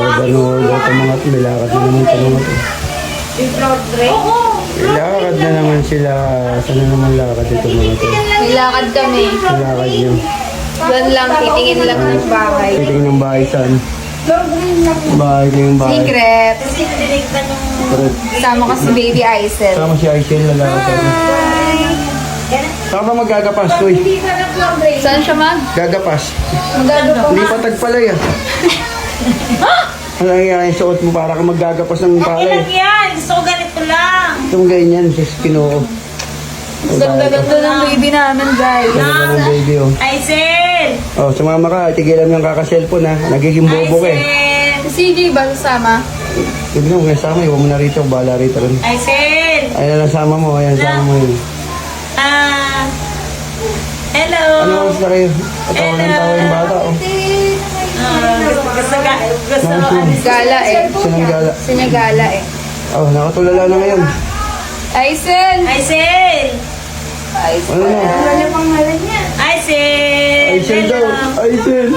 Order ito mga ito. Nilakad na naman ito mga ito. Nilakad na naman sila. Saan na naman lakad ito mga ito? Nilakad kami. Nilakad nyo. Doon lang, titingin lang ng bahay. Titingin ng bahay saan? Bahay ko yung bahay. Secret. Correct. Kasama ko si Baby Aisel. Sama si Aisel lalakad. Saan ba magagapas? Uy, Saan siya gagapas. Magagapas. Hindi pa tagpalay ah. Ano nangyayari yung suot mo para ka maggagapas ng Okay palay? lang yan. Gusto ko ganito lang. Itong ganyan, sis, kinoo. Ganda-ganda ng baby namin, guys. Ganda ng baby oh. Aisel! Oh, sumama ka, tigilan mo yung kaka-cellphone ha. Nagiging bobo ka eh. Aisel! Si CJ ba sasama? Hindi mo kasama, iwan mo na rito, bahala rito rin. Aisel! Ayan na lang, sama mo, ayan, sama mo yun. Hello! Ano oras na kayo? Tawa ng tawa yung bata oh. Gusto Gala eh. Sinanggala. Sinagala eh. Oh, nakatulala na ngayon. Aisel! Aisel! Ano na? Ano pangalan niya? Aisel! Aisel daw. Aisel!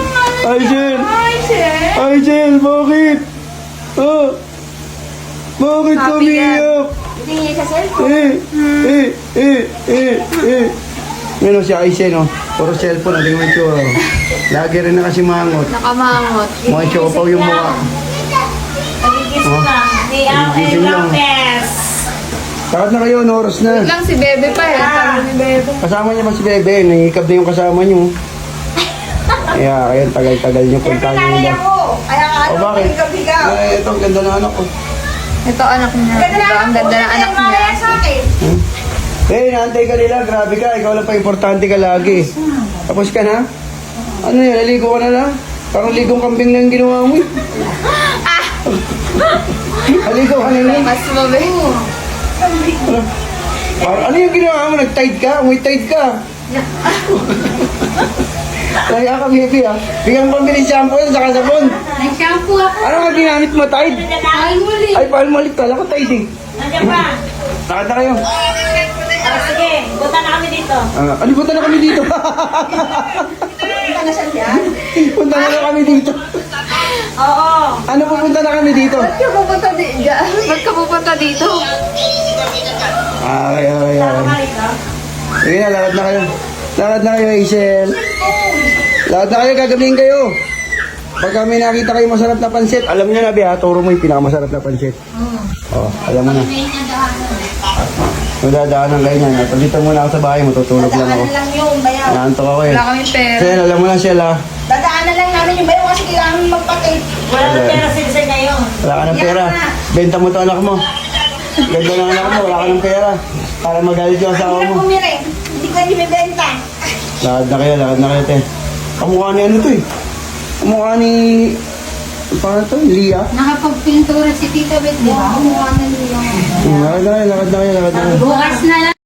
Aisel! Aisel! Aisel, bakit? Oh! Bakit Happy kami na. iyak? Hindi niya sa cellphone. Ngayon si Aisel, no? Puro cellphone, aling mo ito. Lagi rin na kasi mangot. Nakamangot. Mga siopaw yung mukha. Pagigis ko lang. Di ang Gigising lang. Lopez. Takot na kayo, no? Oras na. Wait lang si Bebe pa eh. Sabi ni Bebe. Kasama niya ba si Bebe? Nangikab na yung kasama niyo. Kaya, kaya tagal-tagal niyo puntahan niyo ba? Kaya nga, O bakit? Ito, ang ganda na anak ko. Ito anak niya. Diba? Ang ganda ng anak niya. Eh, naantay ka nila. Grabe ka. Ikaw lang pa importante ka lagi. Tapos ka na? Ano yan? Naligo ka na lang? Parang ligong kambing na yung ginawa mo. Naligo ka na lang. Mas mabe. Ano yung ginawa mo? Nag-tide ka? May tide ka. Kaya ka, baby ha. Bigyan mo pambili shampoo yan, saka sabon. Nag-shampoo ako. Ano nga ginamit mo, tide? Ay, muli. Ay, palmolive ka. Ako, tide eh. Nandiyan pa. Nakata kayo. Sige, punta na kami dito. Alibutan na kami dito. Punta na kami dito. Oo. Ano pupunta na kami dito? Ba't ka pupunta dito? Ba't ka pupunta dito? Okay. Tama rito. Sige na, lakad na kayo. Lakad na kayo, Hazel. Lakad na kayo, gagabihin kayo. Pag kami nakita kayo masarap na pansit, alam niyo na, Bea, turo mo yung pinakamasarap na pansit. Oh, alam mo na. Madadaanan kayo niyan. At dito muna ako sa bahay, matutulog lang ako. lang yung bayaw. Naantok ako eh. Wala kaming pera. Sen, alam mo na Shell ha. Dadaanan lang namin yung bayaw kasi kailangan magpatid. Wala na pera sila ngayon. Wala ka ng pera. Benta mo to anak mo. Ganda ng anak mo, wala ka ng pera. Para magalit yung asawa mo. Hindi ko hindi bibenta. Lakad na kayo, te. Kamukha ni ano to eh. Kamukha ni... Paano to? Lia? Nakapagpintura si Tita Beth, di ba? Kumuha na niya. Lakad na kayo. Bukas na lang.